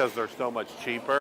because they're so much cheaper.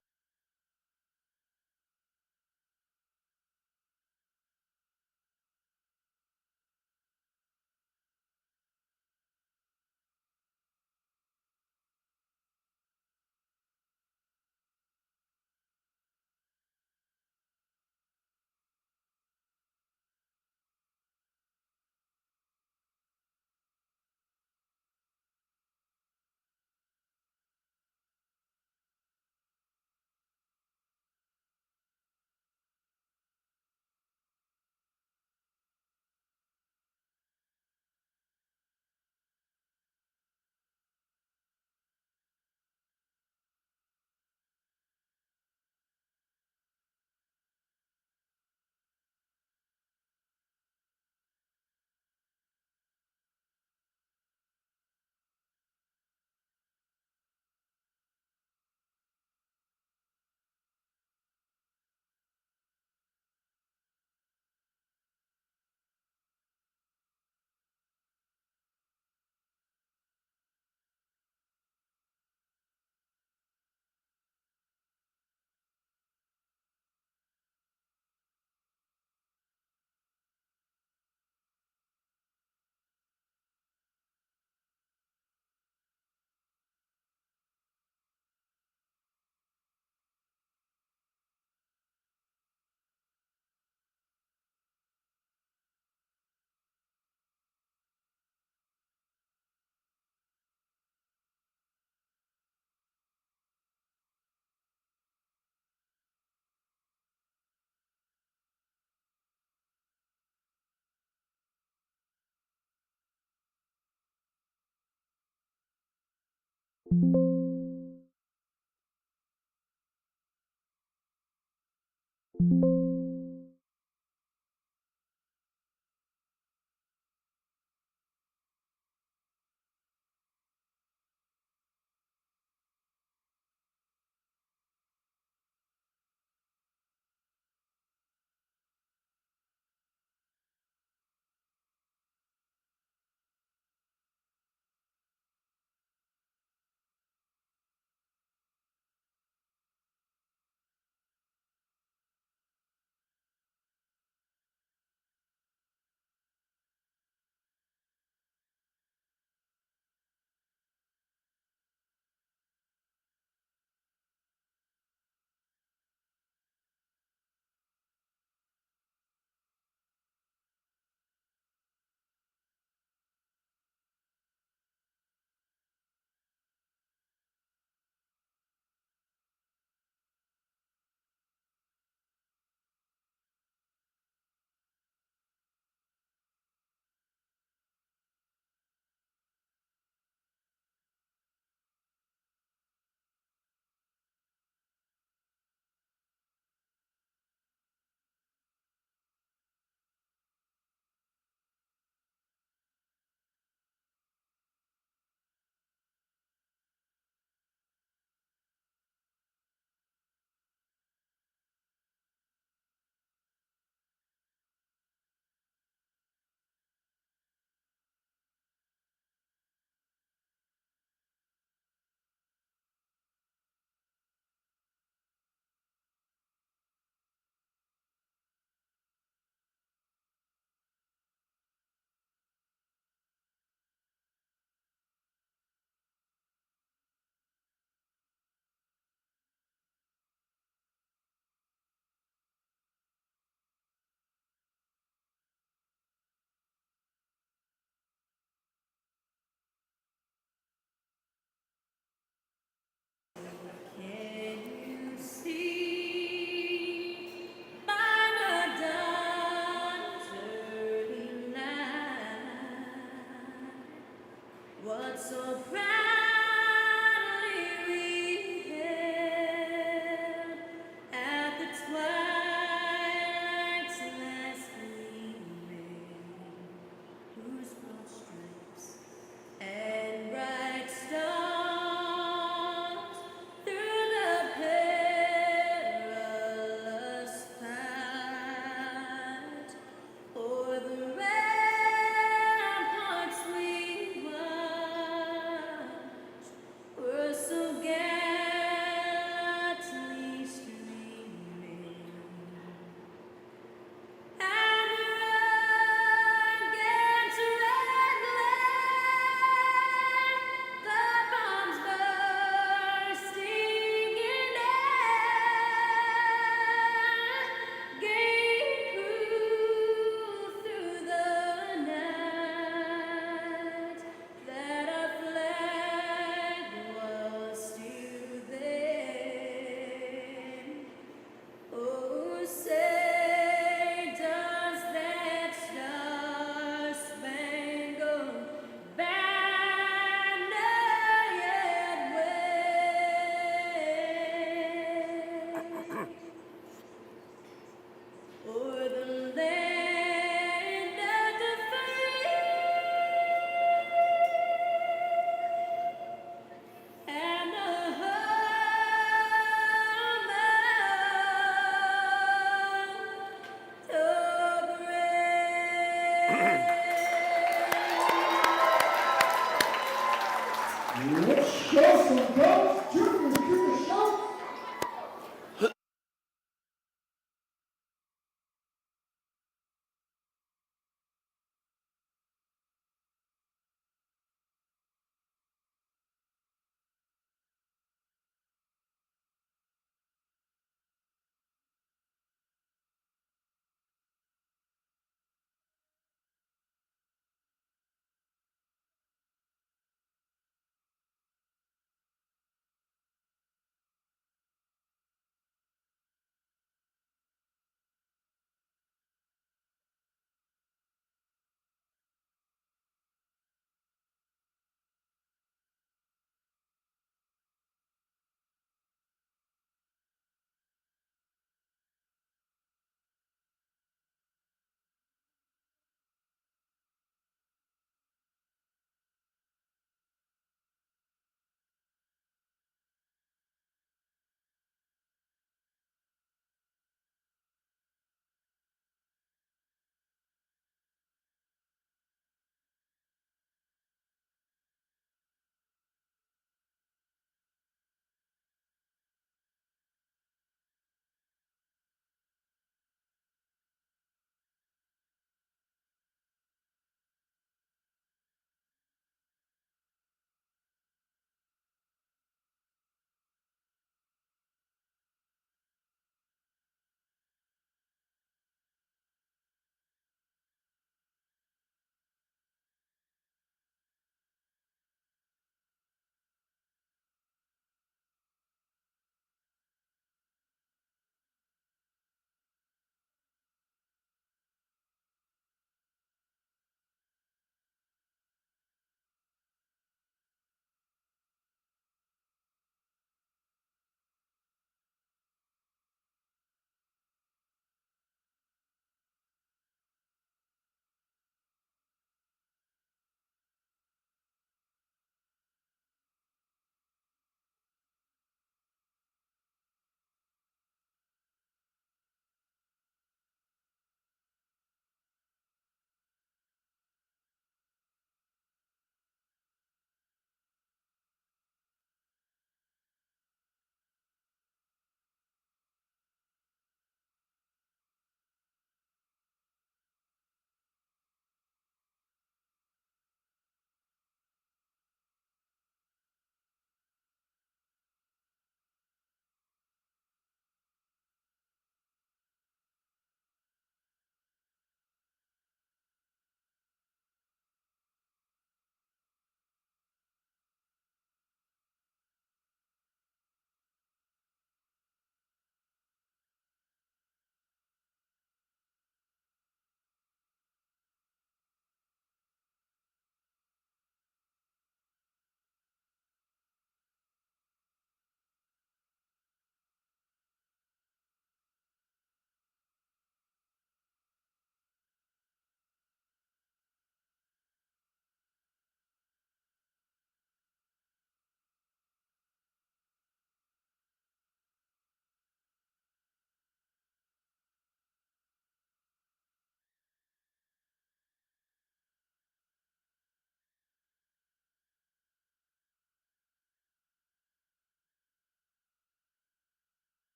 Let's show some goats. Juniors do the show.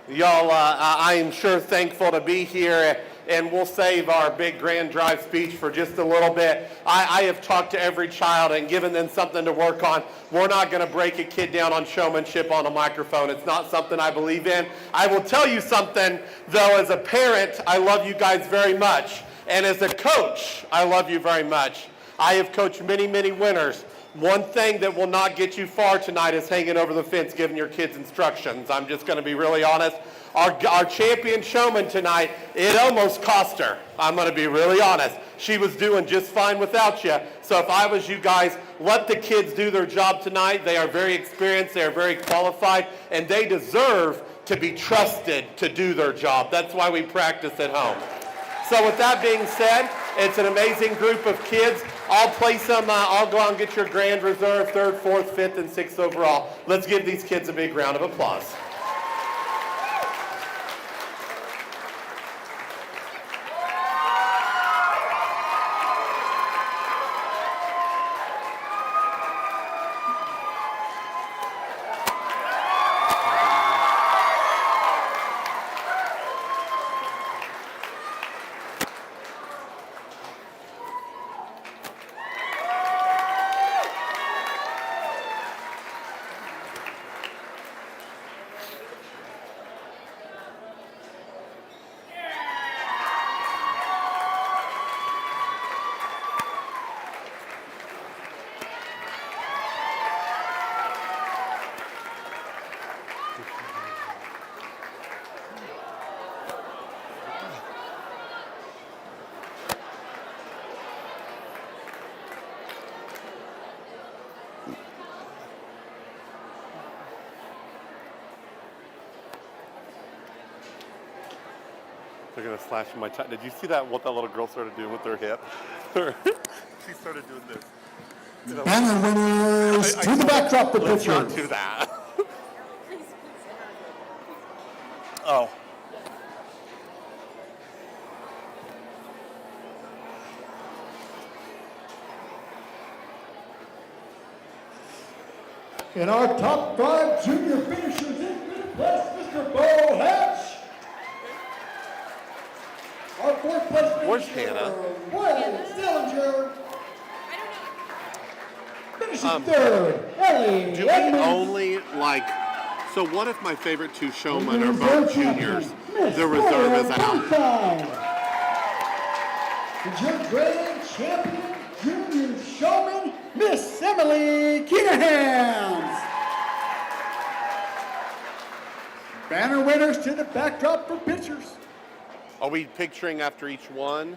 Y'all, I am sure thankful to be here, and we'll save our big grand drive speech for just a little bit. I have talked to every child and given them something to work on. We're not going to break a kid down on showmanship on a microphone. It's not something I believe in. I will tell you something, though, as a parent, I love you guys very much. And as a coach, I love you very much. I have coached many, many winners. One thing that will not get you far tonight is hanging over the fence giving your kids instructions. I'm just going to be really honest. Our champion showman tonight, it almost cost her. I'm going to be really honest. She was doing just fine without you. So if I was you guys, let the kids do their job tonight. They are very experienced. They are very qualified. And they deserve to be trusted to do their job. That's why we practice at home. So with that being said, it's an amazing group of kids. I'll place them, I'll go out and get your grand reserve, 3rd, 4th, 5th, and 6th overall. Let's give these kids a big round of applause. They're gonna slash my tie. Did you see that? What that little girl started doing with her hip? She started doing this. You know, Banner winners to the backdrop for let's pitchers. not do that. Oh. In our top 5 junior finishers in 5th place, Mr. Bo Hatch. Our 4th place finisher, Where's Hannah? Wiley Stillinger. Finishing 3rd, Ellie Do we Edmonds. only so what if my favorite 2 showmen are both juniors? The reserve is out. And your grand champion junior showman, Miss Emily Keenahans. Banner winners to the backdrop for pitchers. Are we picturing after each one?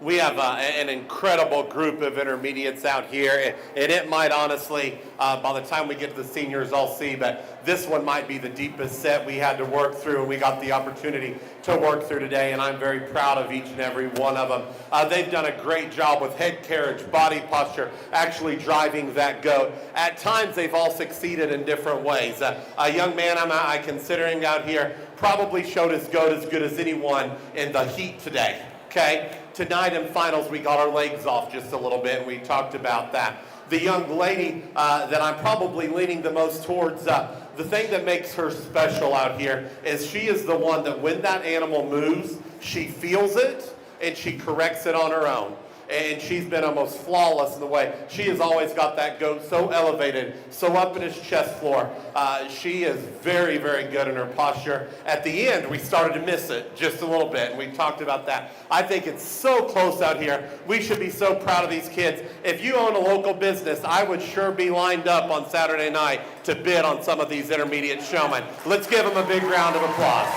We have an incredible group of intermediates out here, and it might honestly, by the time we get to the seniors, I'll see, but this one might be the deepest set we had to work through, and we got the opportunity to work through today, and I'm very proud of each and every one of them. They've done a great job with head carriage, body posture, actually driving that goat. At times, they've all succeeded in different ways. A young man I'm considering out here probably showed his goat as good as anyone in the heat today. Okay, tonight in finals we got our legs off just a little bit, and we talked about that. The young lady that I'm probably leaning the most towards, the thing that makes her special out here is she is the one that when that animal moves, she feels it and she corrects it on her own. And she's been almost flawless in the way. She has always got that goat so elevated, so up in his chest floor. She is very, very good in her posture. At the end, we started to miss it just a little bit, and we talked about that. I think it's so close out here. We should be so proud of these kids. If you own a local business, I would sure be lined up on Saturday night to bid on some of these intermediate showmen. Let's give them a big round of applause.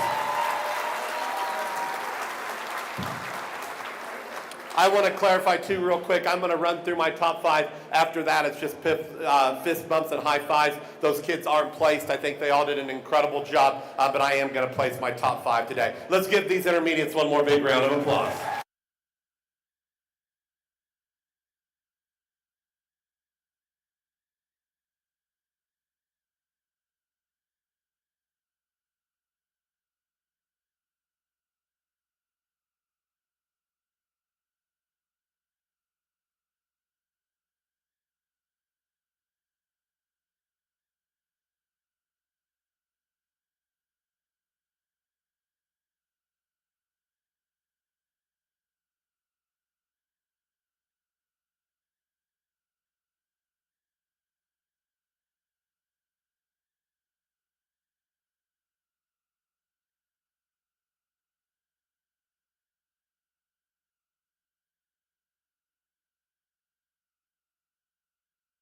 I want to clarify too real quick. I'm going to run through my top 5. After that, it's just fist bumps and high fives. Those kids aren't placed. I think they all did an incredible job, but I am going to place my top 5 today. Let's give these intermediates one more big round of applause.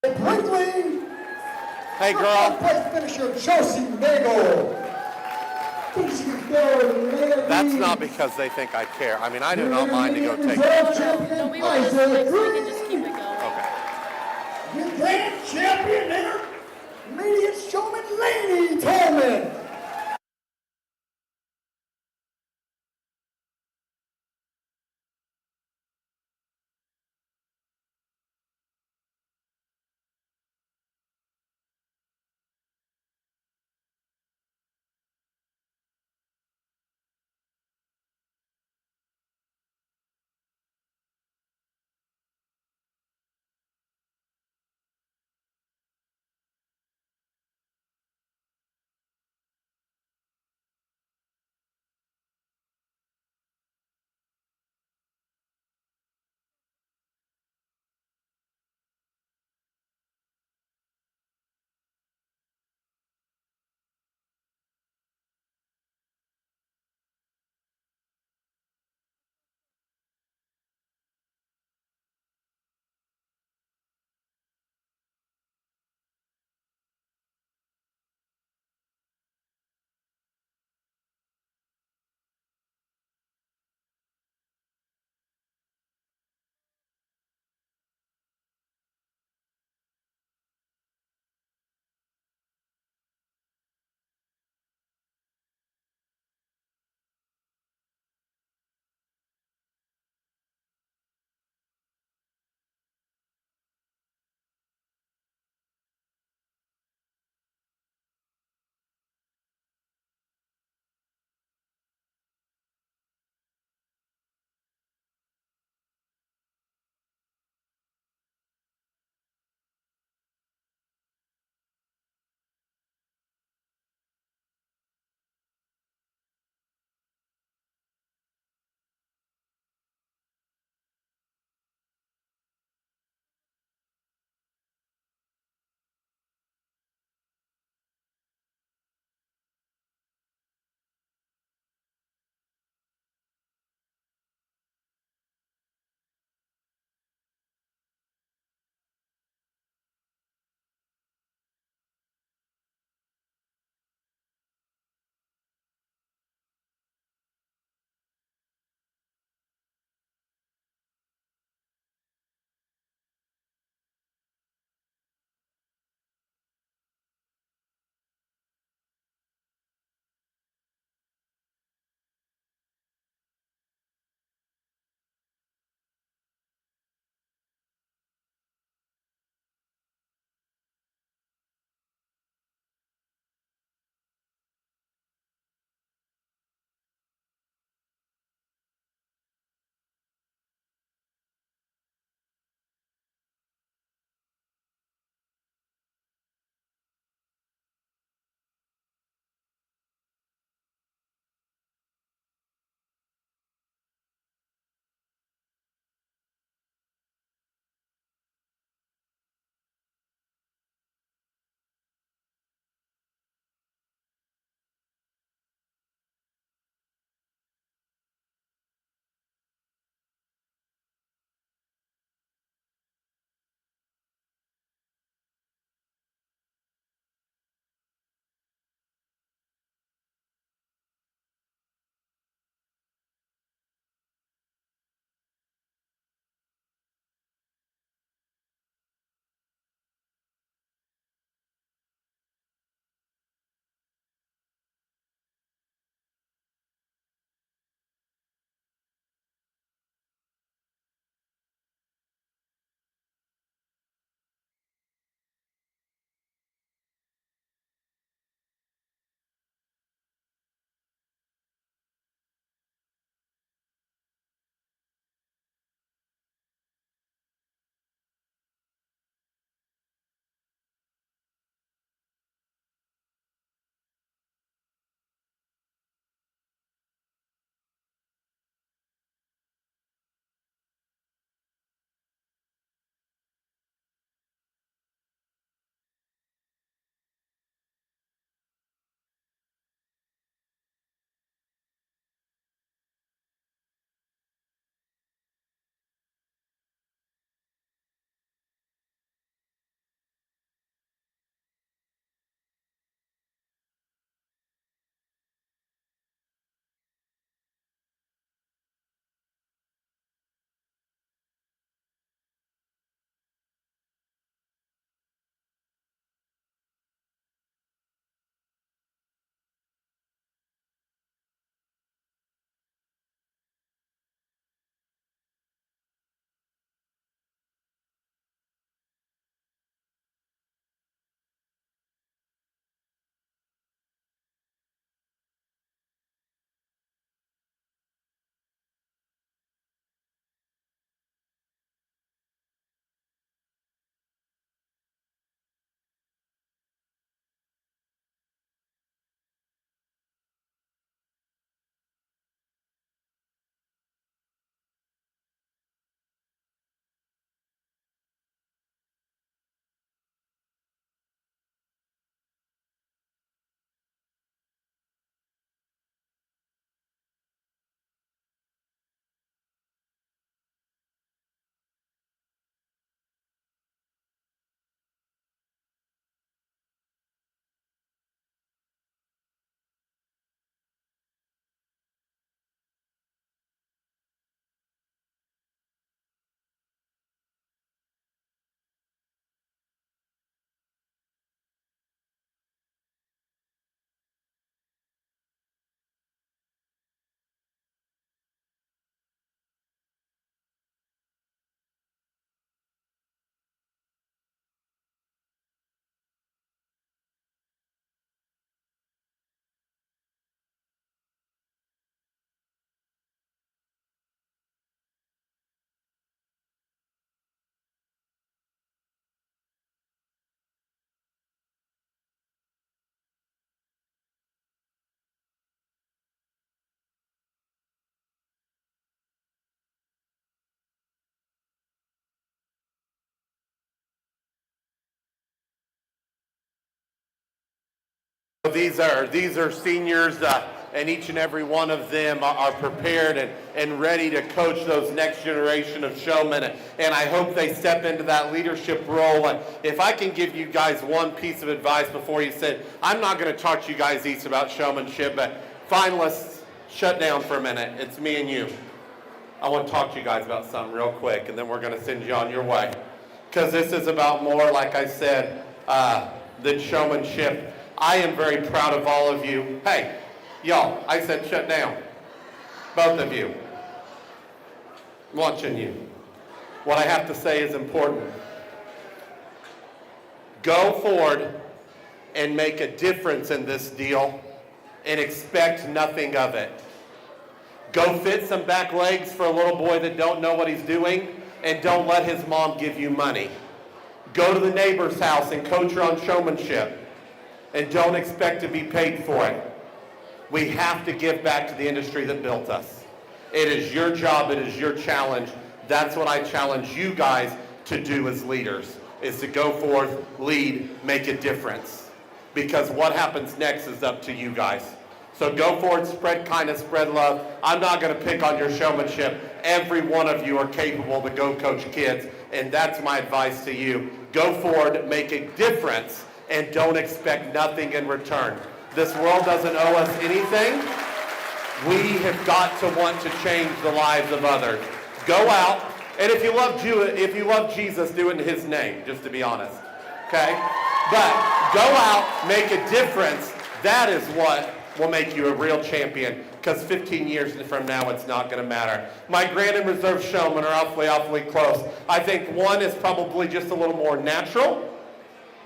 Quickly, Hey, girl. first finisher, Josie Nagel. That's not because they think I care. I mean, I do not mind to go take it. No, we were just like, so we can just keep it going. Okay. Your grand champion, intermediate showman, Lady Tolman. These are seniors, and each and every one of them are prepared and ready to coach those next generation of showmen. And I hope they step into that leadership role. If I can give you guys one piece of advice before you sit, I'm not going to talk to you guys each about showmanship, but fine, let's shut down for a minute. It's me and you. I want to talk to you guys about something real quick, and then we're going to send you on your way. Because this is about more, like I said, than showmanship. I am very proud of all of you. Hey, y'all, I said shut down. Both of you. I'm watching you. What I have to say is important. Go forward and make a difference in this deal and expect nothing of it. Go fit some back legs for a little boy that don't know what he's doing, and don't let his mom give you money. Go to the neighbor's house and coach her on showmanship, and don't expect to be paid for it. We have to give back to the industry that built us. It is your job, it is your challenge. That's what I challenge you guys to do as leaders, is to go forth, lead, make a difference. Because what happens next is up to you guys. So go forward, spread kindness, spread love. I'm not going to pick on your showmanship. Every one of you are capable to go coach kids, and that's my advice to you. Go forward, make a difference, and don't expect nothing in return. This world doesn't owe us anything. We have got to want to change the lives of others. Go out, and if you love Jesus, do it in his name, just to be honest. Okay? But go out, make a difference. That is what will make you a real champion, because 15 years from now, it's not going to matter. My grand and reserve showmen are awfully close. I think one is probably just a little more natural,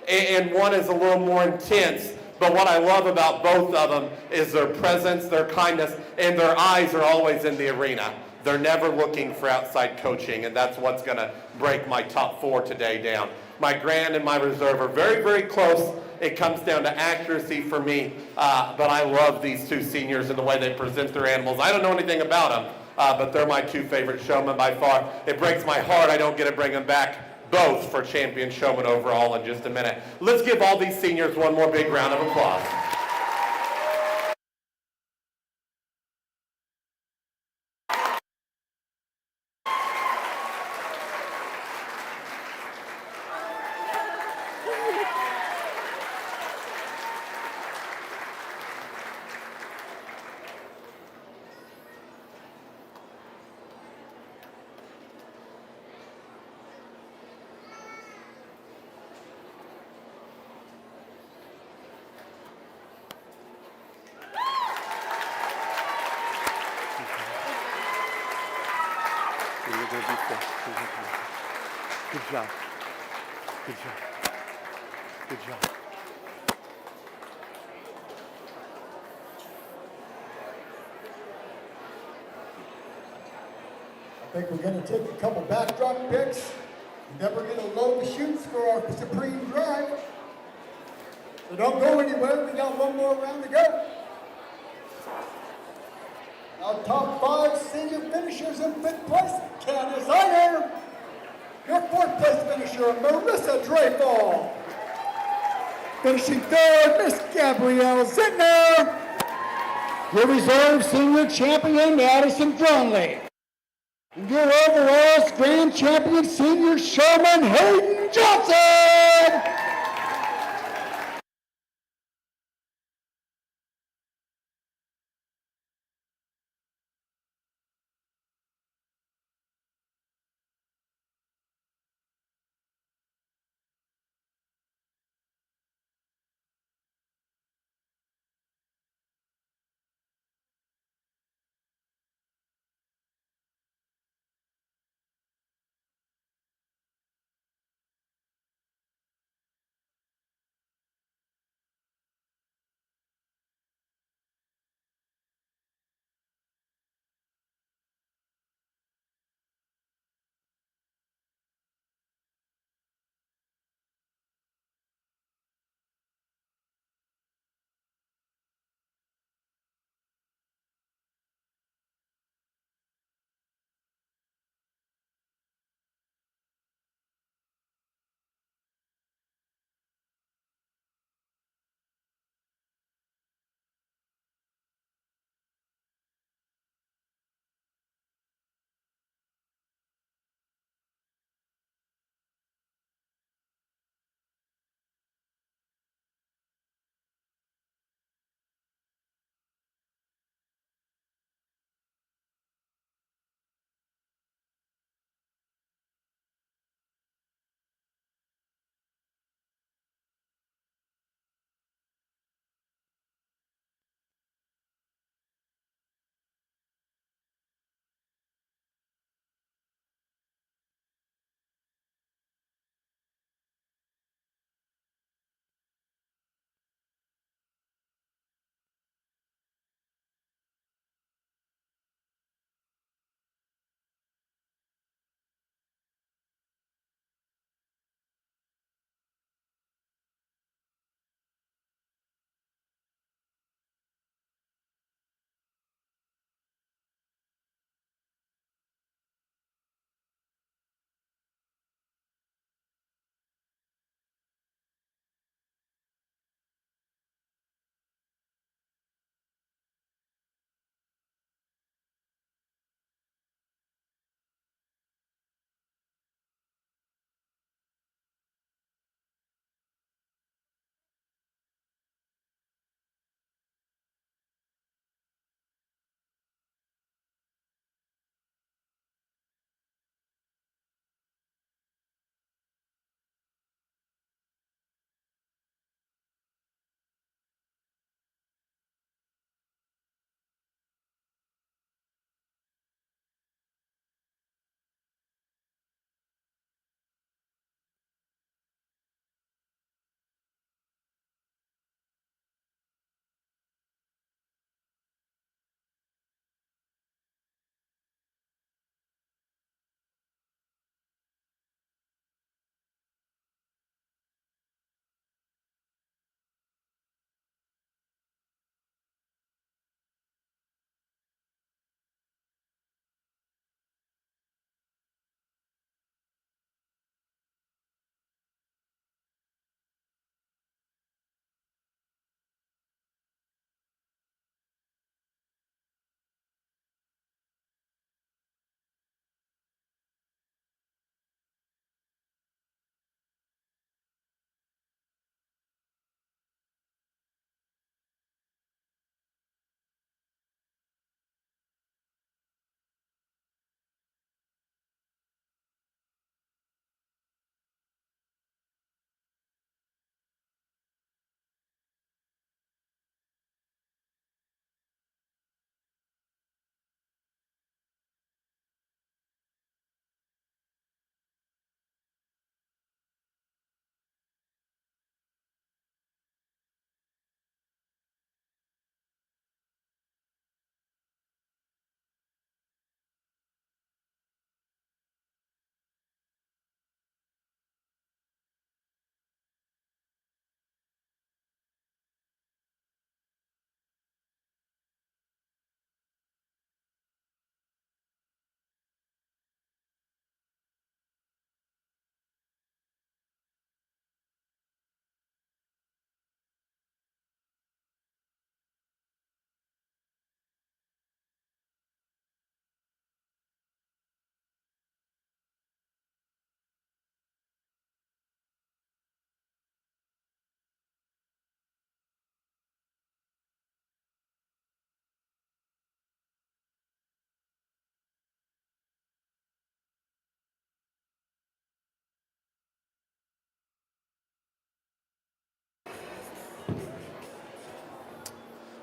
and one is a little more intense. But what I love about both of them is their presence, their kindness, and their eyes are always in the arena. They're never looking for outside coaching, and that's what's going to break my top four today down. My grand and my reserve are very close. It comes down to accuracy for me, but I love these two seniors and the way they present their animals. I don't know anything about them, but they're my two favorite showmen by far. It breaks my heart I don't get to bring them back both for champion showman overall in just a minute. Let's give all these seniors one more big round of applause. Good job. Good job. Good job. I think we're going to take a couple backdrop picks, and then we're going to load the chutes for our supreme drive. So don't go anywhere. We got one more round to go. Our top 5 senior finishers in 5th place, Candace Iyer. Your 4th place finisher, Marissa Dreyfall. Finishing 3rd, Miss Gabrielle Zittner. Your reserve senior champion, Addison Dronley. Your overall grand champion senior showman, Hayden Johnson.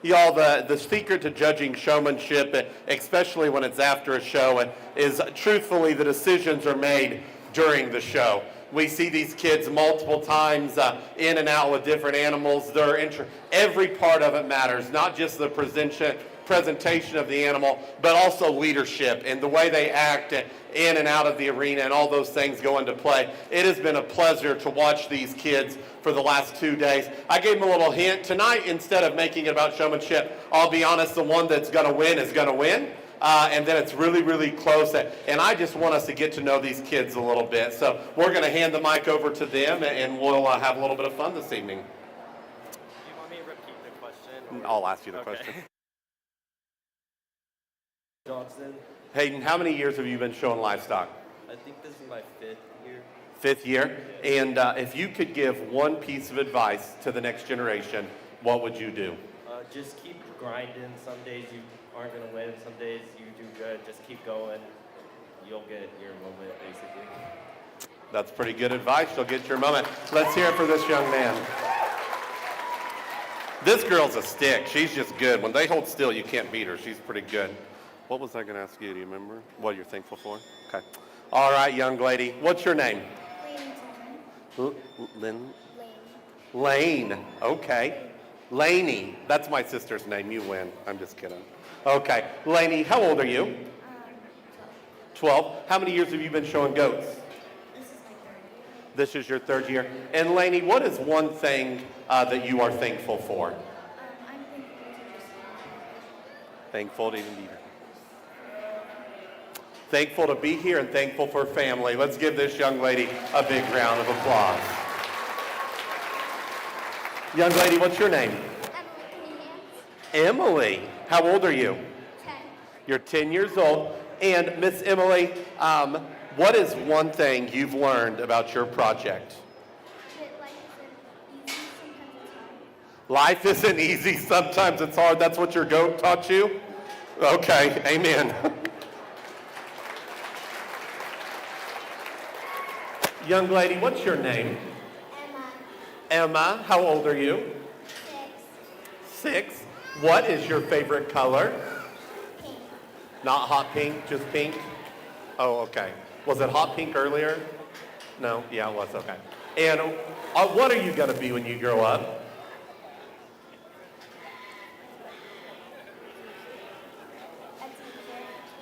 Y'all, the secret to judging showmanship, especially when it's after a show, is truthfully the decisions are made during the show. We see these kids multiple times in and out with different animals. Every part of it matters, not just the presentation of the animal, but also leadership and the way they act in and out of the arena, and all those things go into play. It has been a pleasure to watch these kids for the last 2 days. I gave them a little hint. Tonight, instead of making it about showmanship, I'll be honest, the one that's going to win is going to win. And then it's really, really close. And I just want us to get to know these kids a little bit. So we're going to hand the mic over to them, and we'll have a little bit of fun this evening. Do you want me to repeat the question? I'll ask you the question. Johnson. Hayden, how many years have you been showing livestock? I think this is my 5th year. 5th year? And if you could give one piece of advice to the next generation, what would you do? Just keep grinding. Some days you aren't going to win. Some days you do good. Just keep going. You'll get your moment, basically. That's pretty good advice. You'll get your moment. Let's hear it for this young man. This girl's a stick. She's just good. When they hold still, you can't beat her. She's pretty good. What was I going to ask you? Do you remember? What you're thankful for? Okay. All right, young lady. What's your name? Lane. Lane. Okay. Laney. That's my sister's name. You win. I'm just kidding. Okay. Laney, how old are you? 12. How many years have you been showing goats? This is your 3rd year. And Laney, what is one thing that you are thankful for? I'm Thankful to even be here. Thankful to be here and thankful for family. Let's give this young lady a big round of applause. Young lady, what's your name? Emily. How old are you? 10. You're 10 years old. And Miss Emily, what is one thing you've learned about your project? That life isn't easy, sometimes Life isn't easy, sometimes it's hard. it's hard. That's what your goat taught you? Okay, amen. Young lady, what's your name? Emma. Emma, how old are you? 6. 6. What is your favorite color? Pink. Not hot pink, just pink? Oh, okay. Was it hot pink earlier? No? Yeah, it was, okay. And what are you going to be when you grow up?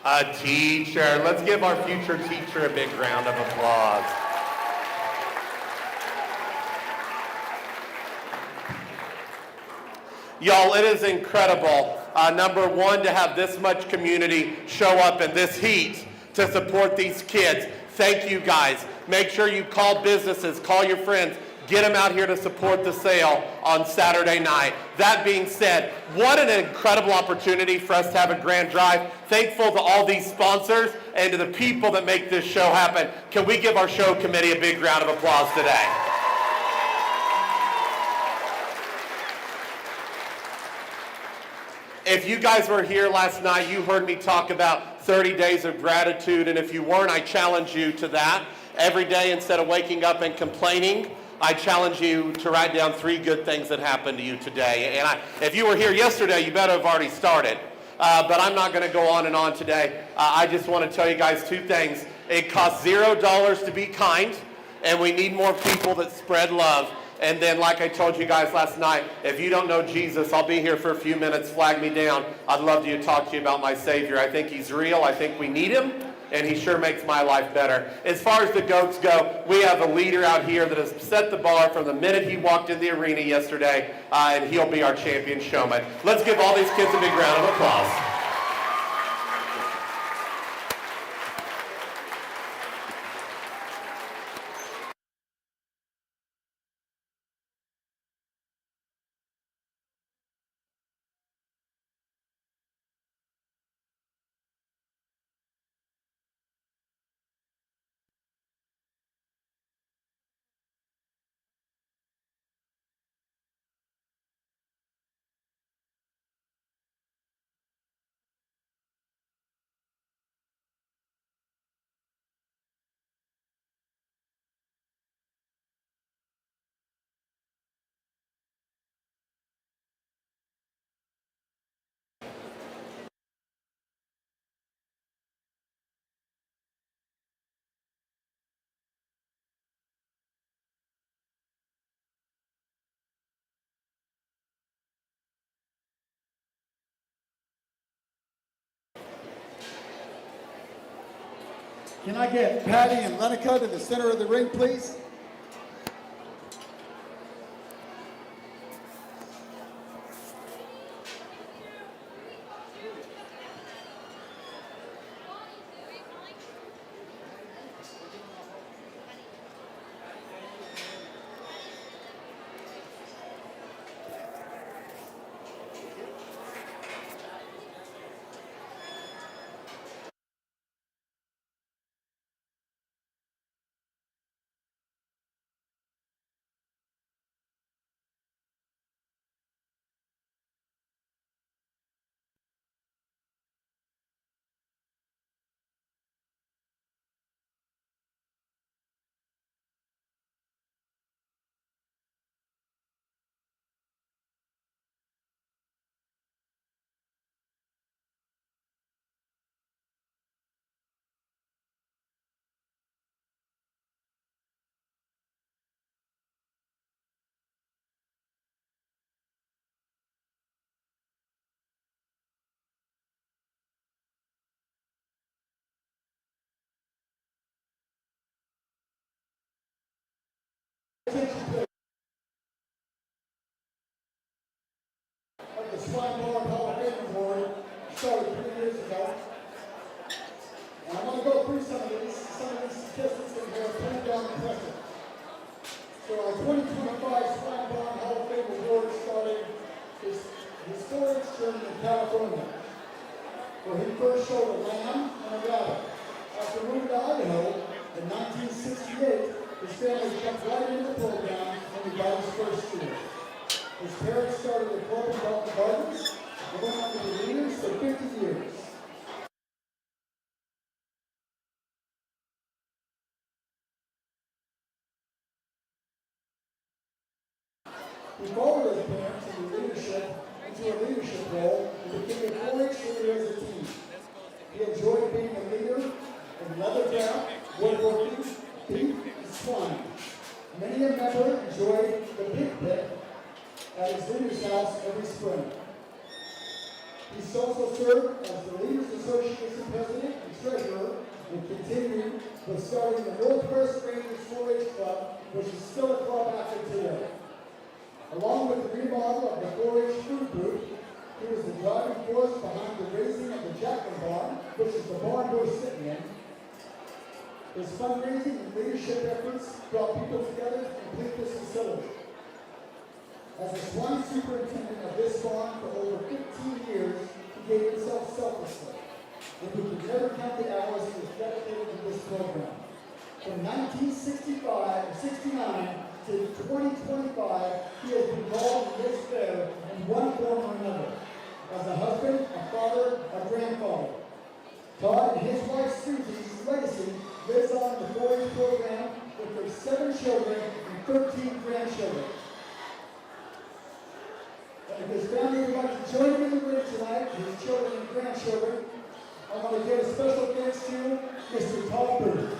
A teacher. A teacher. Let's give our future teacher a big round of applause. Y'all, it is incredible, number one, to have this much community show up in this heat to support these kids. Thank you, guys. Make sure you call businesses, call your friends, get them out here to support the sale on Saturday night. That being said, what an incredible opportunity for us to have a grand drive. Thankful to all these sponsors and to the people that make this show happen. Can we give our show committee a big round of applause today? If you guys were here last night, you heard me talk about 30 days of gratitude, and if you weren't, I challenge you to that. Every day, instead of waking up and complaining, I challenge you to write down 3 good things that happened to you today. And if you were here yesterday, you better have already started. But I'm not going to go on and on today. I just want to tell you guys 2 things. It costs $0 to be kind, and we need more people that spread love. And then, like I told you guys last night, if you don't know Jesus, I'll be here for a few minutes. Flag me down. I'd love to talk to you about my Savior. I think he's real. I think we need him, and he sure makes my life better. As far as the goats go, we have a leader out here that has set the bar from the minute he walked in the arena yesterday, and he'll be our champion showman. Let's give all these kids a big round of applause. Can I get Patty and Lenica to the center of the ring, please? Of the Swine Hall of Fame Award started 3 years ago. And I'm going to go through some of these statistics that are pretty darn impressive. So our 2025 Swine Hall of Fame Award started his historic journey in California, where he first showed a lamb and a rabbit. After moving to Idaho in 1968, his family jumped right into the program and he got his first year. His parents started a club in Dalton Gardens and went on to be leaders for 50 years. He followed his parents into a leadership role and became a 4-H leader as a teen. He enjoyed being a leader in leatherback, woodworking, beef, and swine. Many a member enjoyed the big pit at his leader's house every spring. He's also served as the Leaders Association President and Treasurer and continued with starting the Northwest Rangers 4-H Club, which is still a club active today. Along with the remodel of the 4-H food booth, he was the driving force behind the raising of the Jackman Barn, which is the barn we're sitting in. His fundraising and leadership efforts brought people together to complete this facility. As the swine superintendent of this barn for over 15 years, he gave himself selflessly, and we could never count the hours he was dedicated to this program. From 1969 to 2025, he has been involved in this fair in one form or another, as a husband, a father, a grandfather. Todd and his wife Susie's legacy lives on in the 4-H program with their 7 children and 13 grandchildren. And if his family would like to join him in the ring tonight, his children and grandchildren, I want to give a special thanks to Mr. Todd Booth.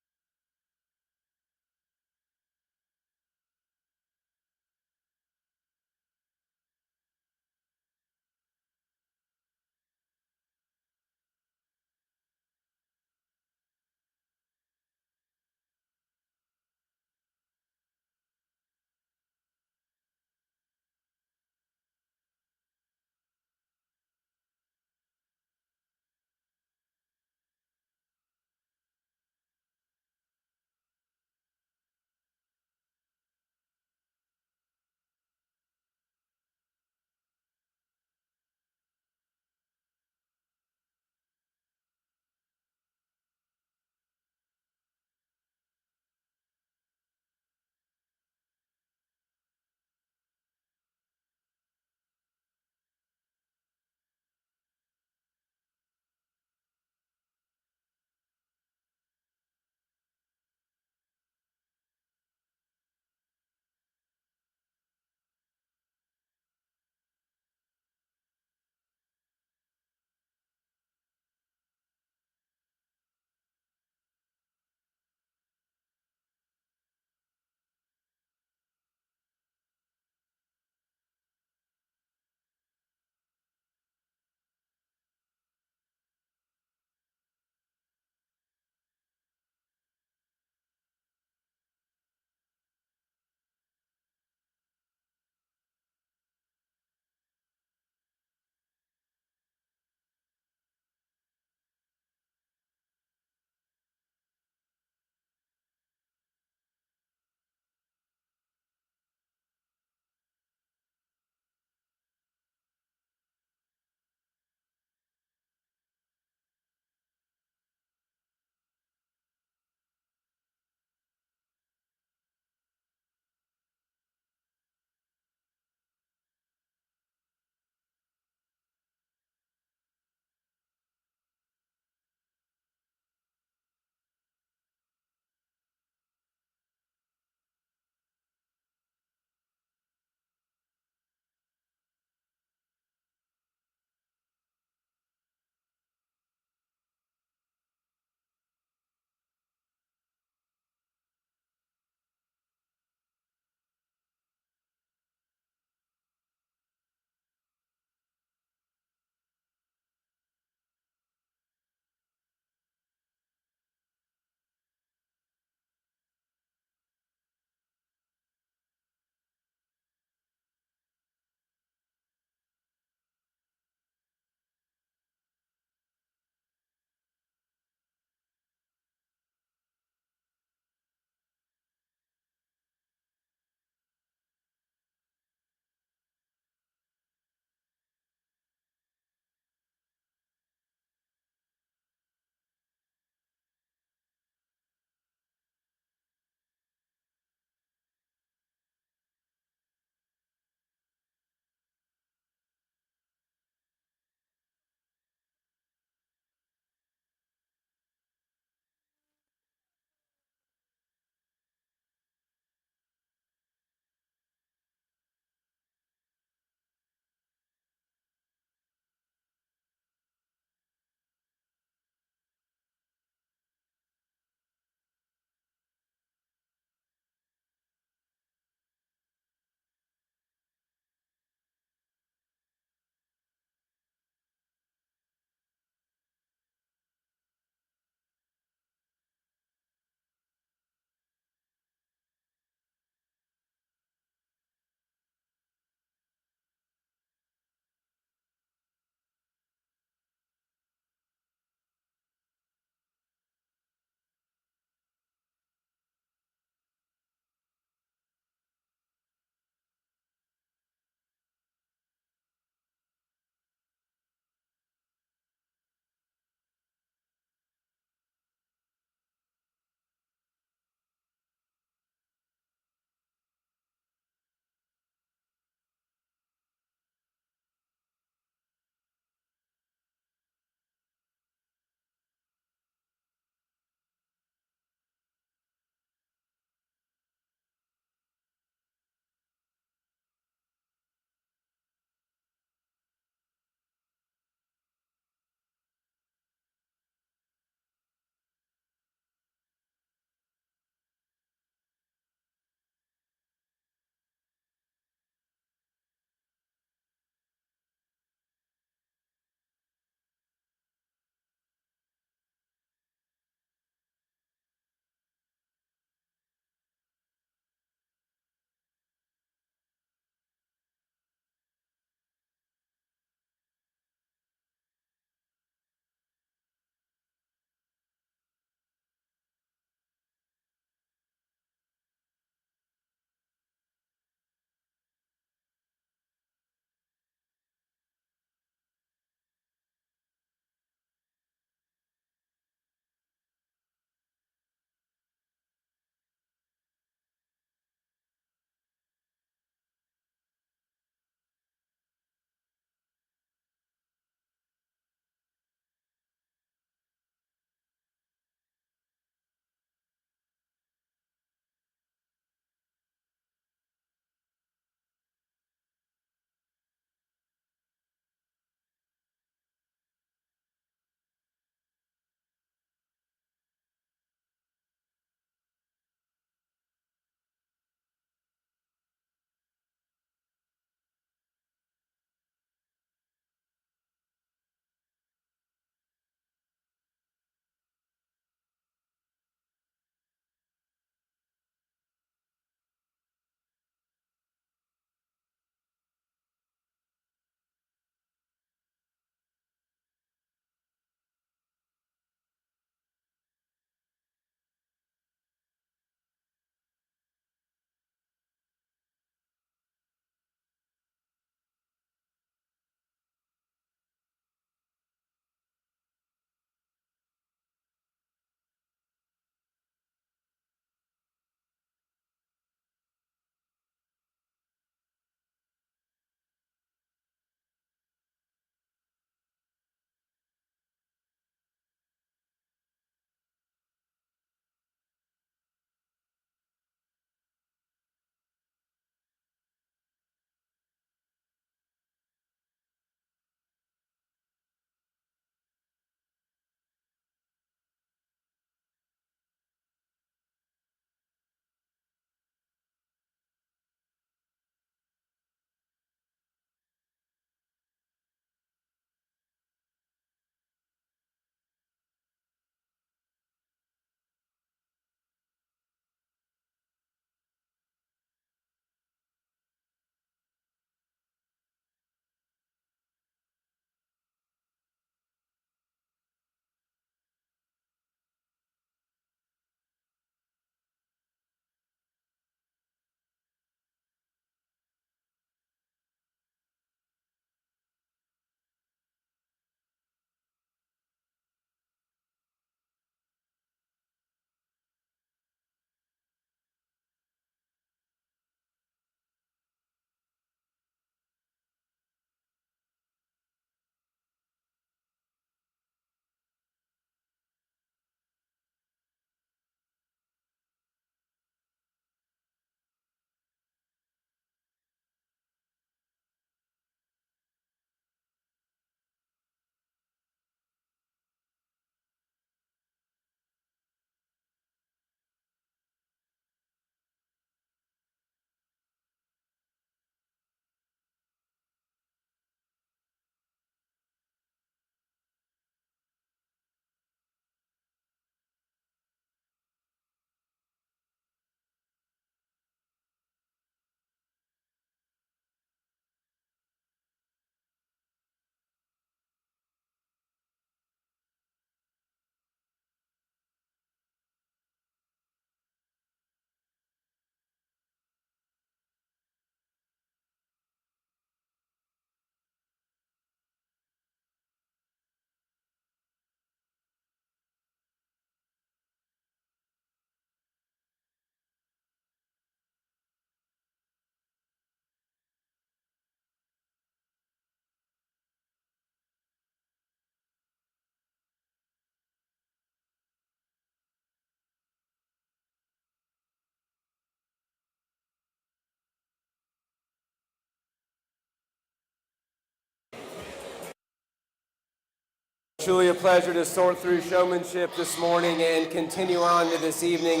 Truly a pleasure to sort through Showmanship this morning and continue on to this evening.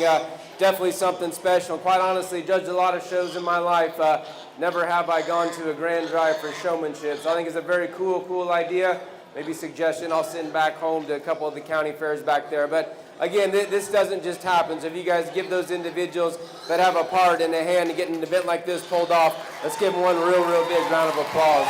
Definitely something special. Quite honestly, judged a lot of shows in my life. Never have I gone to a grand drive for Showmanship. So I think it's a very cool idea. Maybe suggestion, I'll send back home to a couple of the county fairs back there. But again, this doesn't just happen. So if you guys give those individuals that have a part and a hand in getting an event like this pulled off, let's give them one real big round of applause.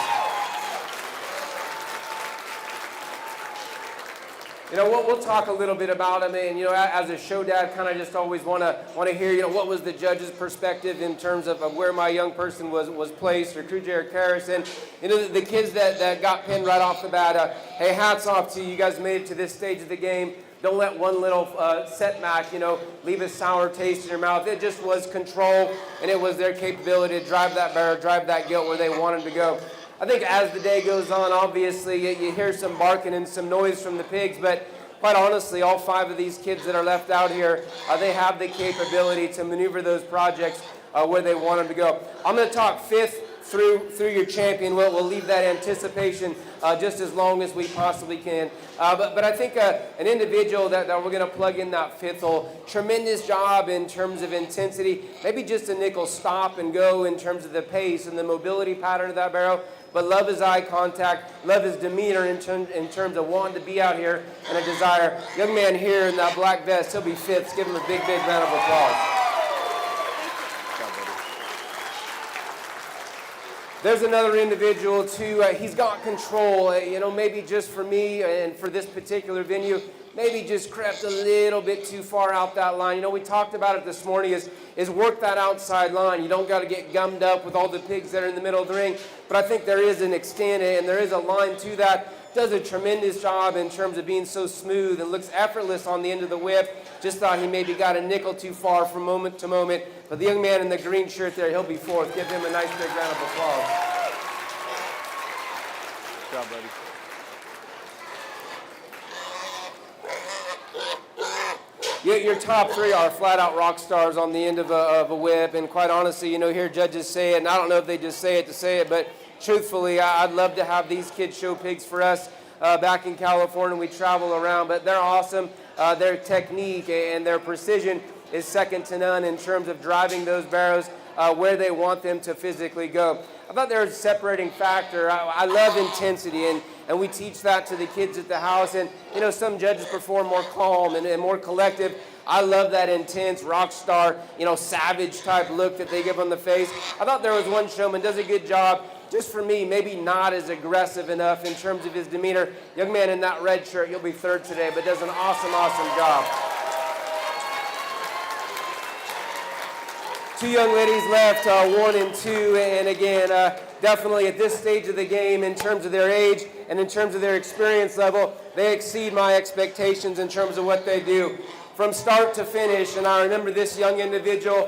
You know, we'll talk a little bit about them, and you know, as a show dad, kind of just always want to hear, you know, what was the judge's perspective in terms of where my young person was placed, or Crew Jared Harrison. You know, the kids that got pinned right off the bat. Hey, hats off to you. You guys made it to this stage of the game. Don't let one little setback, you know, leave a sour taste in your mouth. It just was control, and it was their capability to drive that barrel, drive that gilt where they wanted to go. I think as the day goes on, obviously, you hear some barking and some noise from the pigs, but quite honestly, all 5 of these kids that are left out here, they have the capability to maneuver those projects where they want them to go. I'm going to talk 5th through your champion. We'll leave that anticipation just as long as we possibly can. But I think an individual that we're going to plug in that 5th hole, tremendous job in terms of intensity, maybe just a nickel stop and go in terms of the pace and the mobility pattern of that barrel. But love his eye contact, love his demeanor in terms of wanting to be out here and a desire. Young man here in that black vest, he'll be 5th. Let's give him a big round of applause. There's another individual too. He's got control. You know, maybe just for me and for this particular venue, maybe just crept a little bit too far out that line. You know, we talked about it this morning, is work that outside line. You don't got to get gummed up with all the pigs that are in the middle of the ring. But I think there is an extent and there is a line to that. Does a tremendous job in terms of being so smooth and looks effortless on the end of the whip. Just thought he maybe got a nickel too far from moment to moment. But the young man in the green shirt there, he'll be 4th. Give him a nice big round of applause. Good job, buddy. Your top 3 are flat-out rock stars on the end of a whip, and quite honestly, you know, hear judges say it, and I don't know if they just say it to say it, but truthfully, I'd love to have these kids show pigs for us back in California. We travel around, but they're awesome. Their technique and their precision is second to none in terms of driving those barrows where they want them to physically go. I thought there was a separating factor. I love intensity, and we teach that to the kids at the house. And, you know, some judges perform more calm and more collective. I love that intense rock star, you know, savage type look that they give on the face. I thought there was one showman, does a good job. Just for me, maybe not as aggressive enough in terms of his demeanor. Young man in that red shirt, you'll be 3rd today, but does an awesome job. 2 young ladies left, 1 and 2, and again, definitely at this stage of the game, in terms of their age and in terms of their experience level, they exceed my expectations in terms of what they do. From start to finish, and I remember this young individual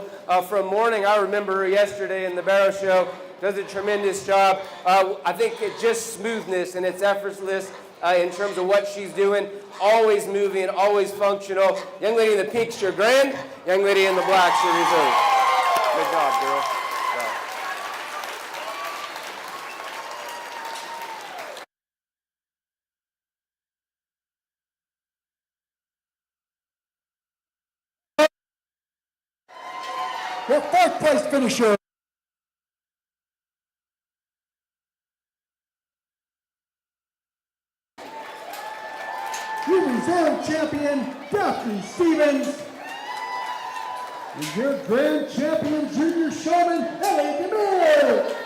from morning. I remember her yesterday in the barrow show. Does a tremendous job. I think it's just smoothness and it's effortless in terms of what she's doing. Always moving, always functional. Young lady in the pink shirt, grand. Young lady in the black shirt, reserve. Good job, girl. Your 4th place finisher. Your reserve champion, Daphne Stevens. And your grand champion, junior showman, Ellie DeMille.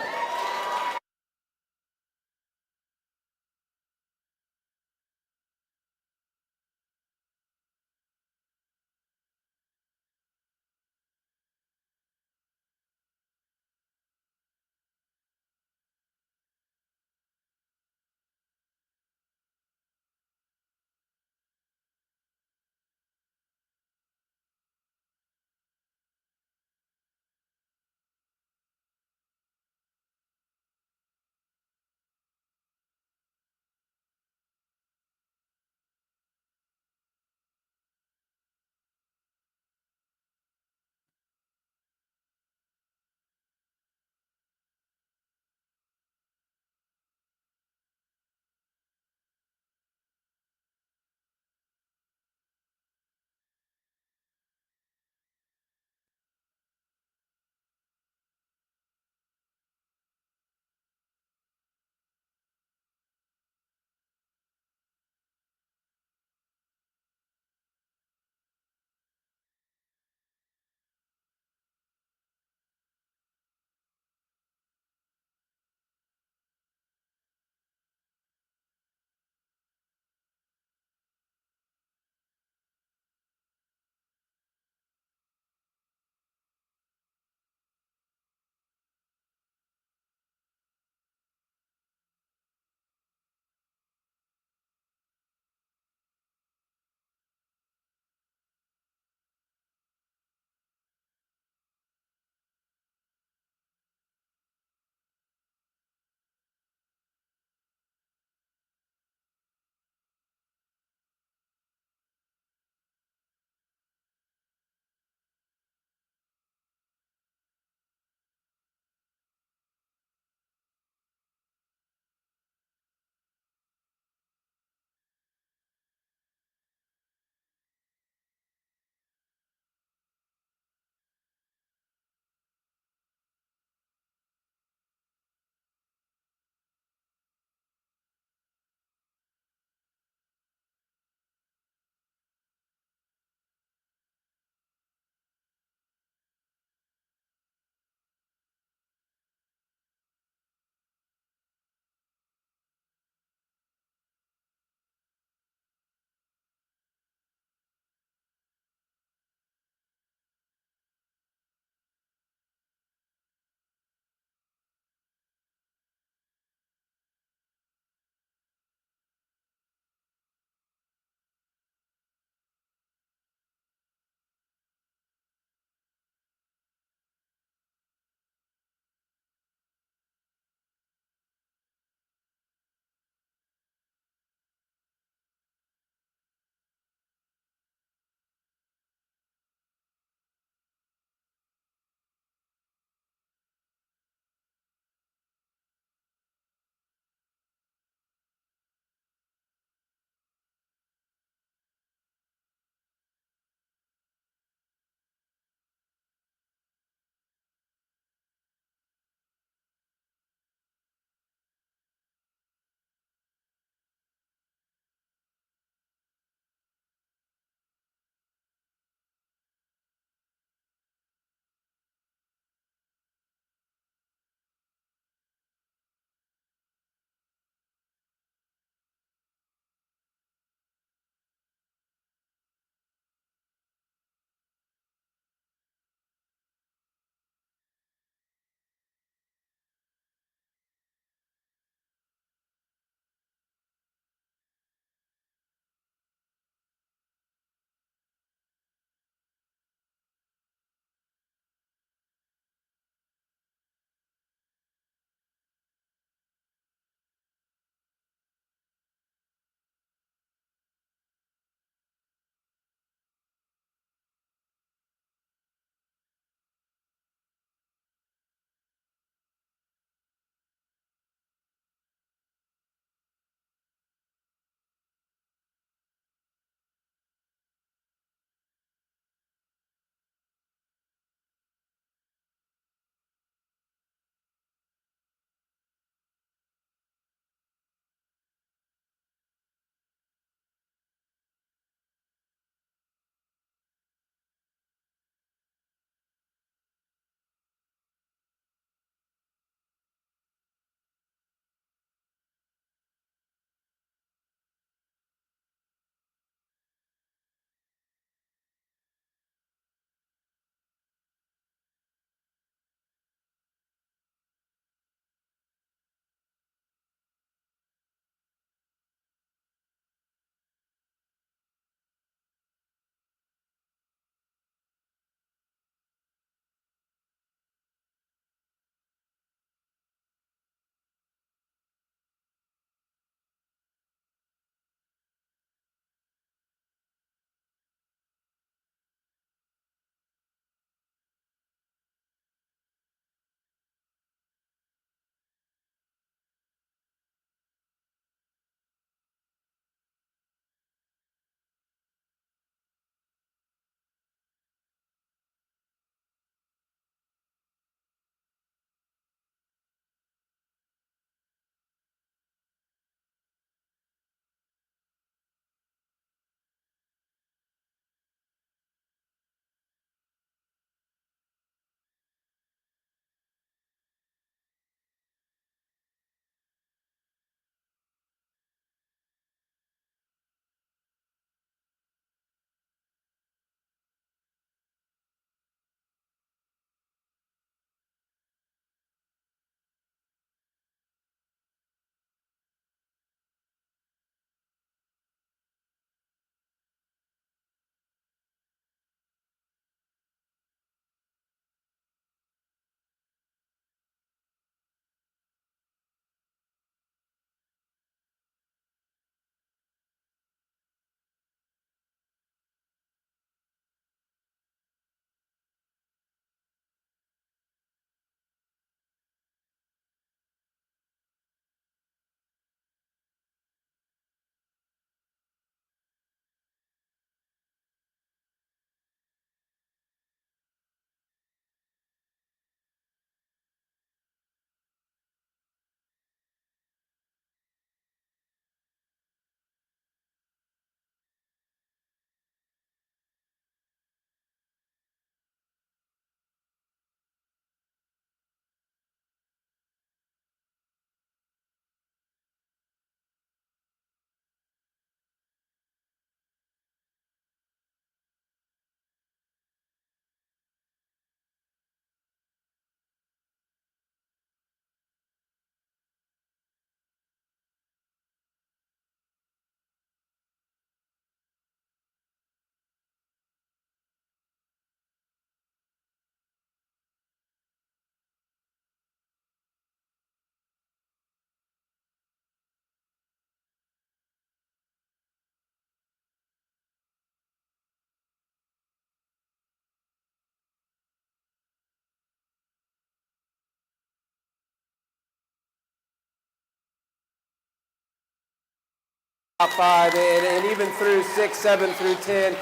top 5 and even through 6, 7 through 10.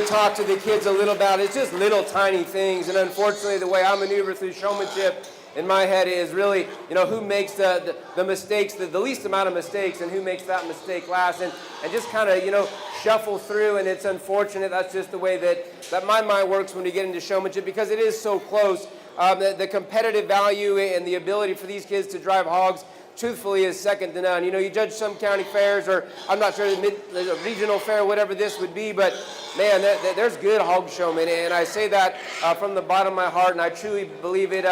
Talk to the kids a little about it. It's just little tiny things. And unfortunately, the way I maneuver through showmanship in my head is really, who makes the mistakes, the least amount of mistakes, and who makes that mistake last. And just kind of, shuffle through. And it's unfortunate. That's just the way that my mind works when we get into showmanship, because it is so close. The competitive value and the ability for these kids to drive hogs, truthfully, is second to none. You judge some county fairs, or I'm not sure the regional fair, whatever this would be, but man, there's good hog showmen, and I say that from the bottom of my heart, and I truly believe it.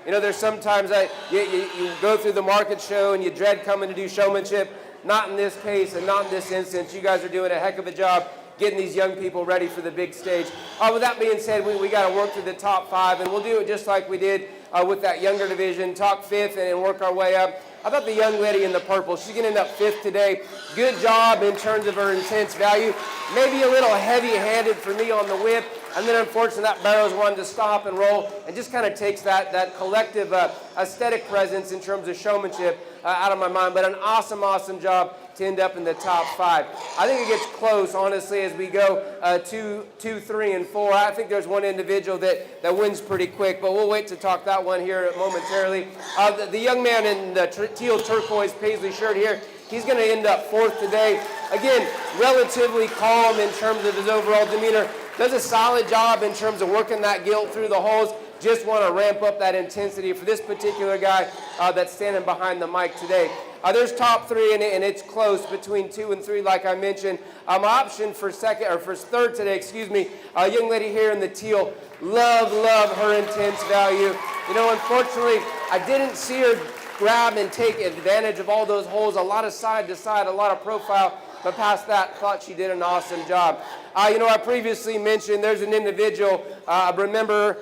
There's sometimes you go through the market show and you dread coming to do showmanship. Not in this case and not in this instance. You guys are doing a heck of a job getting these young people ready for the big stage. With that being said, we got to work through the top 5, and we'll do it just like we did with that younger division, talk 5th and work our way up. I thought the young lady in the purple, she's going to end up 5th today. Good job in terms of her intense value. Maybe a little heavy-handed for me on the whip, and then unfortunately that barrel's wanted to stop and roll, and just kind of takes that collective aesthetic presence in terms of showmanship out of my mind. But an awesome, awesome job to end up in the top 5. I think it gets close, honestly, as we go 2, 3, and 4. I think there's one individual that wins pretty quick, but we'll wait to talk that one here momentarily. The young man in the teal turquoise paisley shirt here, he's going to end up 4th today. Again, relatively calm in terms of his overall demeanor. Does a solid job in terms of working that gilt through the holes. Just want to ramp up that intensity for this particular guy that's standing behind the mic today. There's top 3, and it's close between 2 and 3, like I mentioned. My option for 3rd today, a young lady here in the teal. Love her intense value. Unfortunately, I didn't see her grab and take advantage of all those holes. A lot of side to side, a lot of profile. But past that, thought she did an awesome job. I previously mentioned there's an individual, remember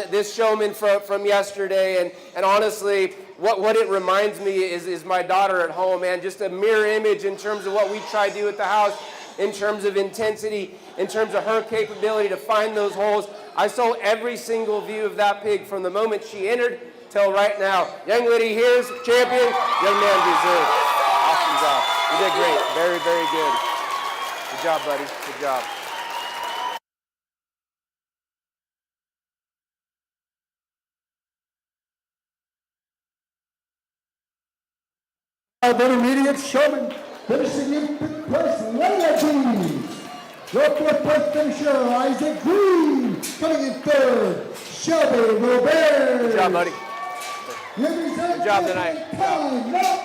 this showman from yesterday, and honestly, what it reminds me is my daughter at home, man. Just a mirror image in terms of what we try to do at the house, in terms of intensity, in terms of her capability to find those holes. I saw every single view of that pig from the moment she entered till right now. Young lady here's champion, young man deserves. Awesome job. You did great. Very, very good. Good job, buddy. Good job. Intermediate showman finishing in 5th place, Layla Green. Your 4th place finisher, Isaac Green. Coming in 3rd, Shelby Robert. Good job, buddy. Good job tonight. Good job.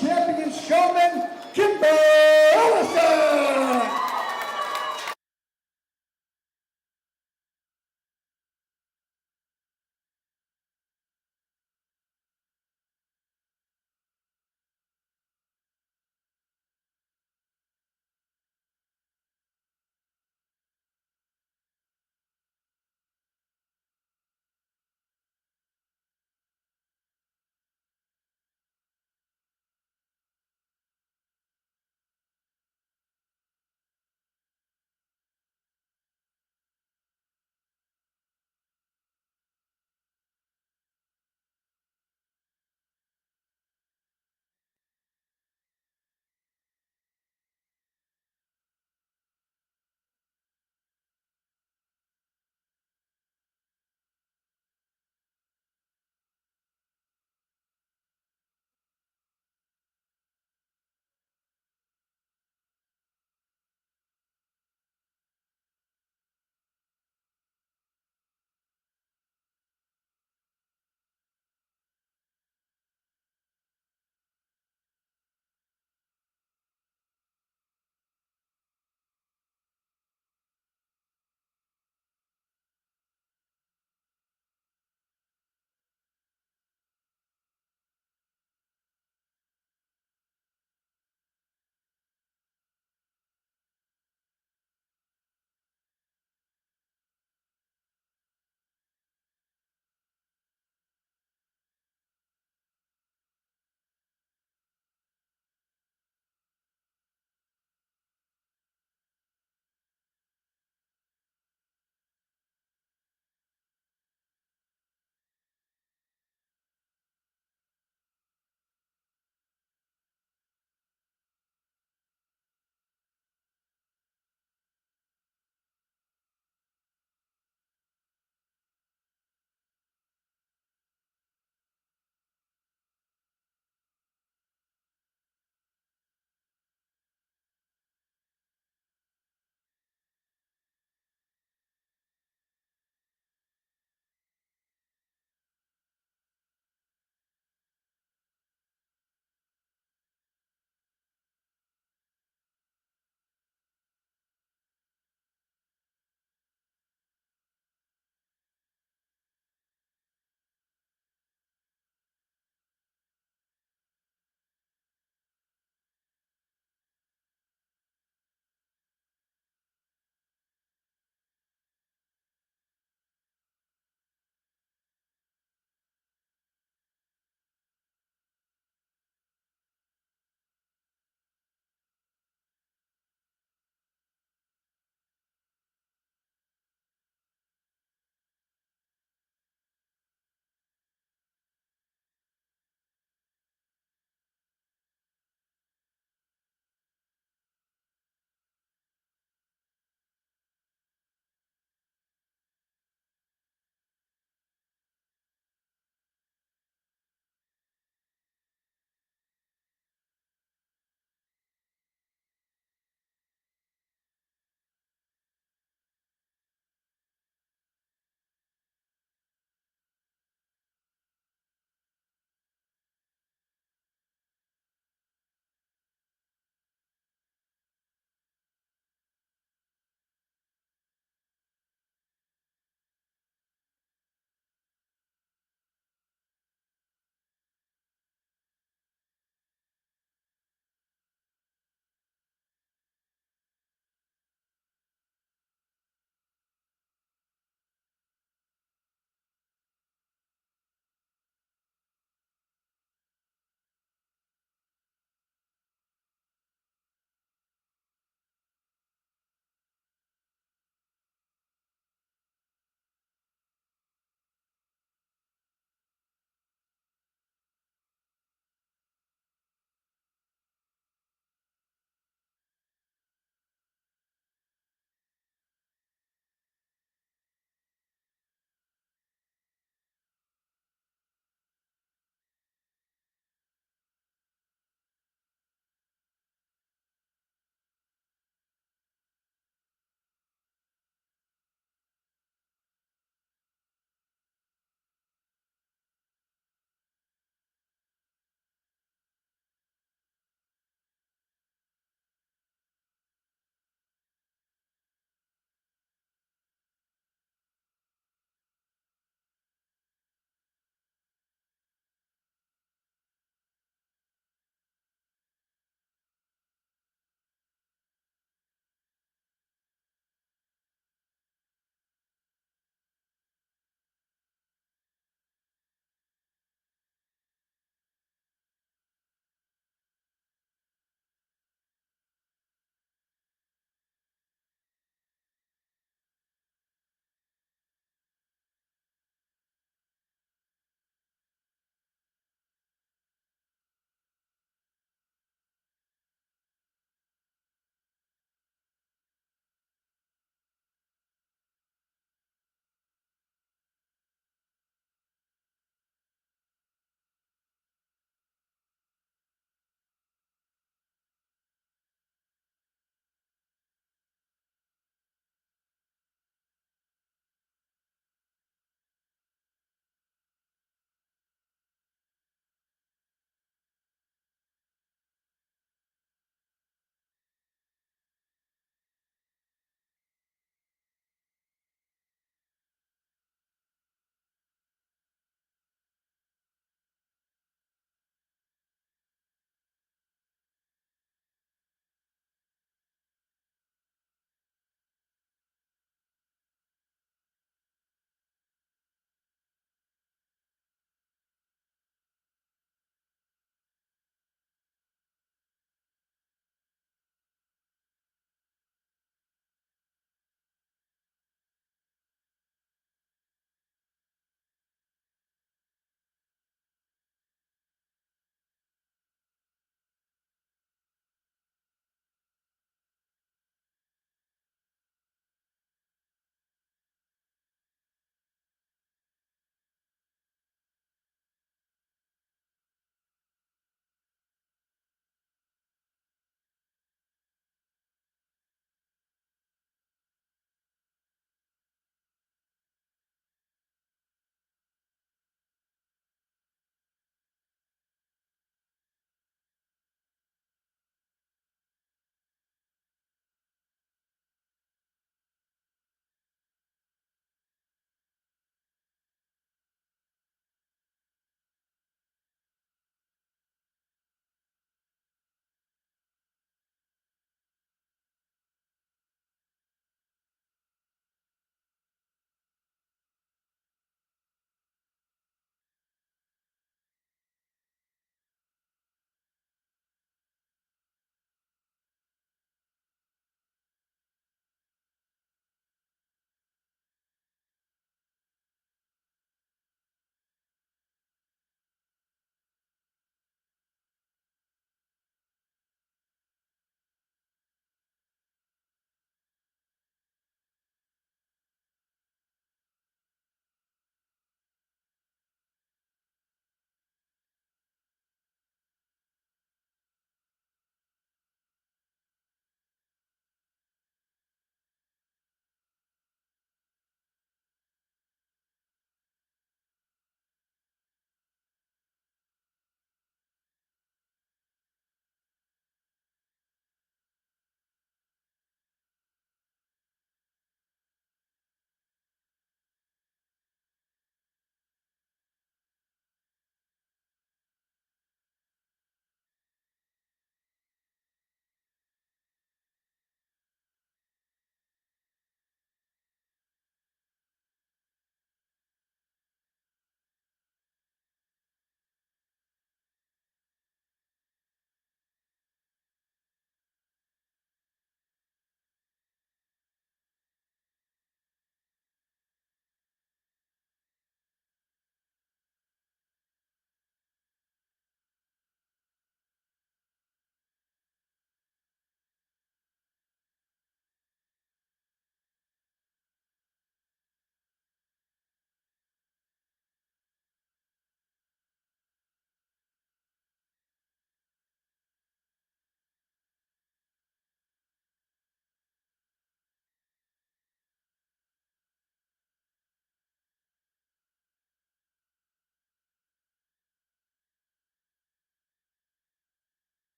Champion showman, Kimber Ellison.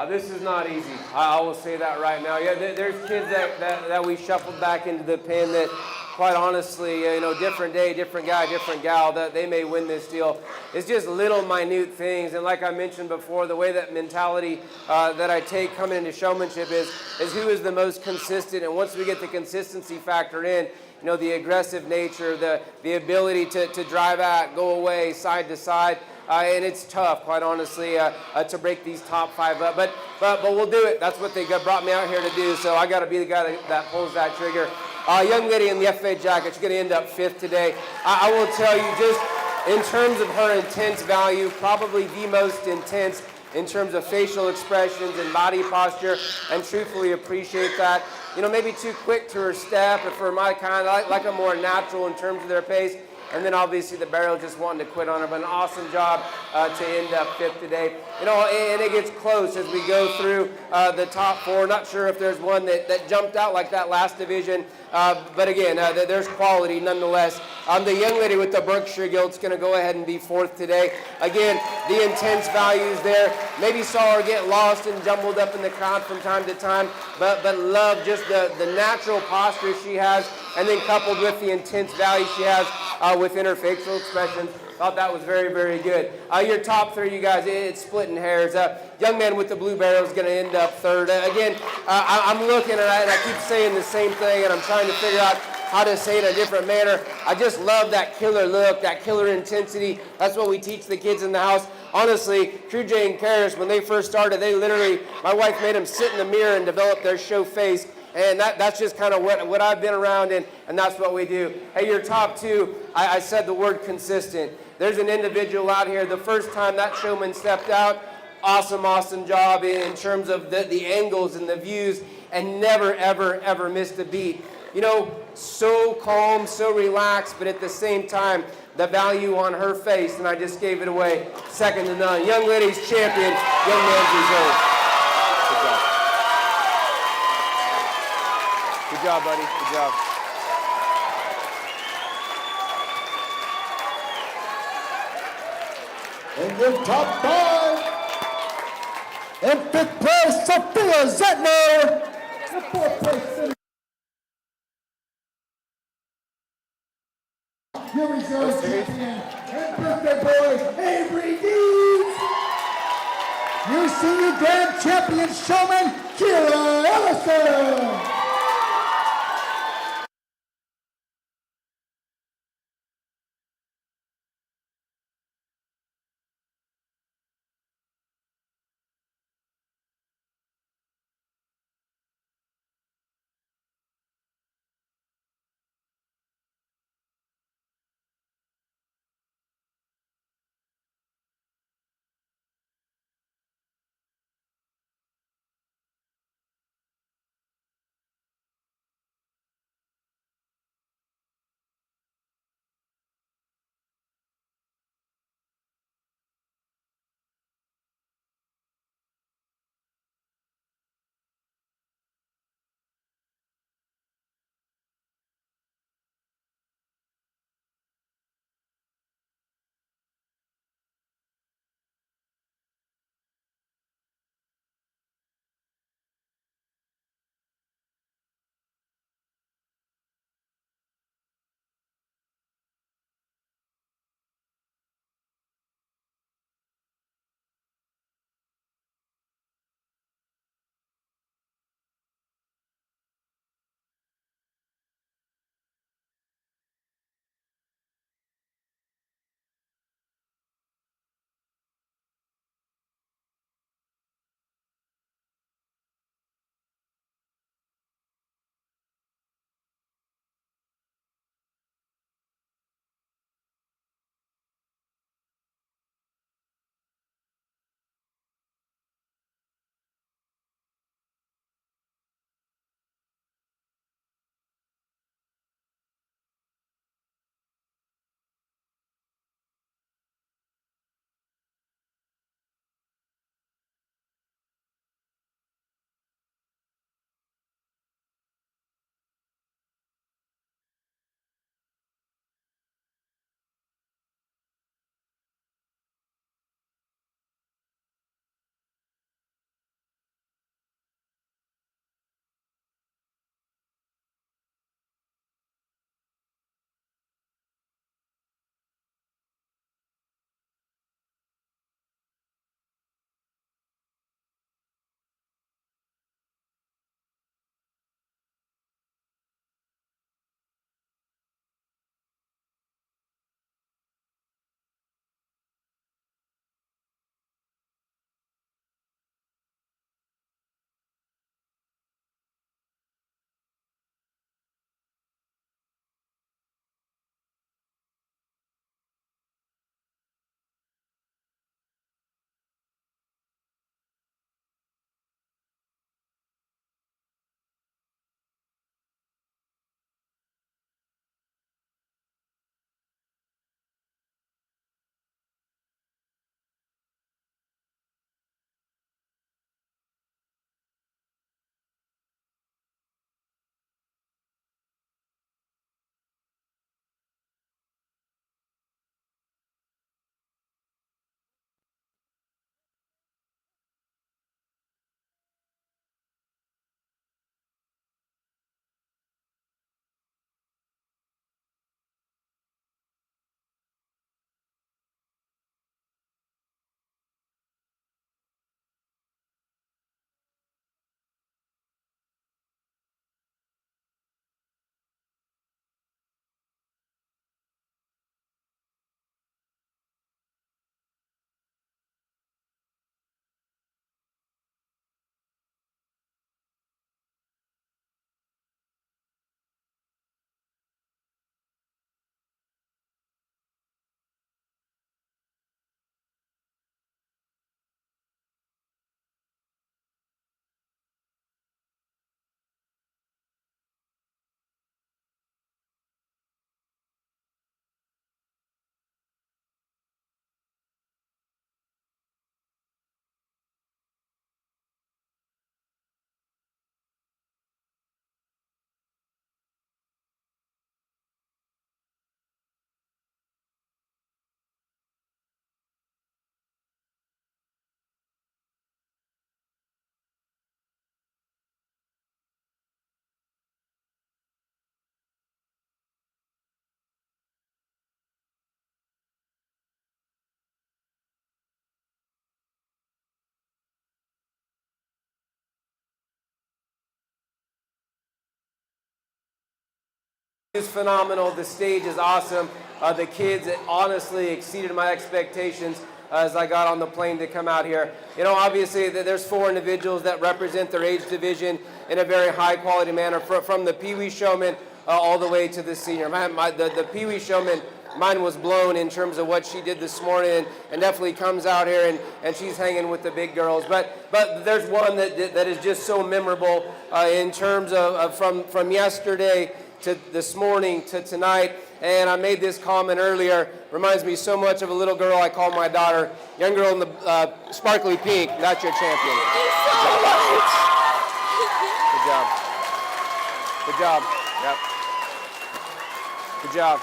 This is not easy. I will say that right now. Yeah, there's kids that we shuffled back into the pen that, quite honestly, different day, different guy, different gal, that they may win this deal. It's just little minute things. And like I mentioned before, the way that mentality that I take coming into showmanship is who is the most consistent. And once we get the consistency factor in, the aggressive nature, the ability to drive out, go away, side to side. And it's tough, quite honestly, to break these top 5 up. But we'll do it. That's what they brought me out here to do. So I got to be the guy that pulls that trigger. Young lady in the FA jacket, she's going to end up 5th today. I will tell you, just in terms of her intense value, probably the most intense in terms of facial expressions and body posture, and truthfully appreciate that. Maybe too quick to her step, or for my kind, I like a more natural in terms of their pace. And then obviously the barrel just wanting to quit on her, but an awesome job to end up 5th today. And it gets close as we go through the top 4. Not sure if there's one that jumped out like that last division, but again, there's quality nonetheless. The young lady with the Berkshire Gilt's going to go ahead and be 4th today. Again, the intense values there. Maybe saw her get lost and jumbled up in the crowd from time to time, but love just the natural posture she has, and then coupled with the intense value she has within her facial expressions. Thought that was very, very good. Your top 3, you guys, it's splitting hairs. Young man with the blue barrel is going to end up 3rd. Again, I'm looking at it, and I keep saying the same thing, and I'm trying to figure out how to say it in a different manner. I just love that killer look, that killer intensity. That's what we teach the kids in the house. Honestly, Crew J and Karis, when they first started, my wife made them sit in the mirror and develop their show face. And that's just kind of what I've been around, and that's what we do. Hey, your top 2, I said the word consistent. There's an individual out here, the first time that showman stepped out, awesome job in terms of the angles and the views, and never, ever missed a beat. So calm, so relaxed, but at the same time, the value on her face, and I just gave it away, second to none. Young ladies champion, young man's reserve. Good job. Good job, buddy. Good job. In the top 5, in 5th place, Sophia Zettner. In 4th place, your reserve champion and birthday boy, Avery Deeds. Your senior grand champion showman, Kira Ellison. is phenomenal. The stage is awesome. The kids honestly exceeded my expectations as I got on the plane to come out here. You know, obviously there's 4 individuals that represent their age division in a very high quality manner, from the Pee Wee Showman all the way to the senior. The Pee Wee Showman, mine was blown in terms of what she did this morning, and definitely comes out here and she's hanging with the big girls. But there's one that is just so memorable in terms of from yesterday to this morning to tonight. And I made this comment earlier, reminds me so much of a little girl I call my daughter, young girl in the sparkly pink. That's your champion. Thank you so much. Good job. Good job. Yep. Good job.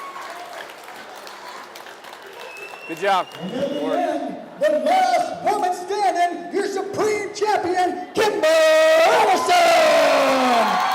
Good job. And in the end, the last woman standing, your supreme champion, Kimber Ellison!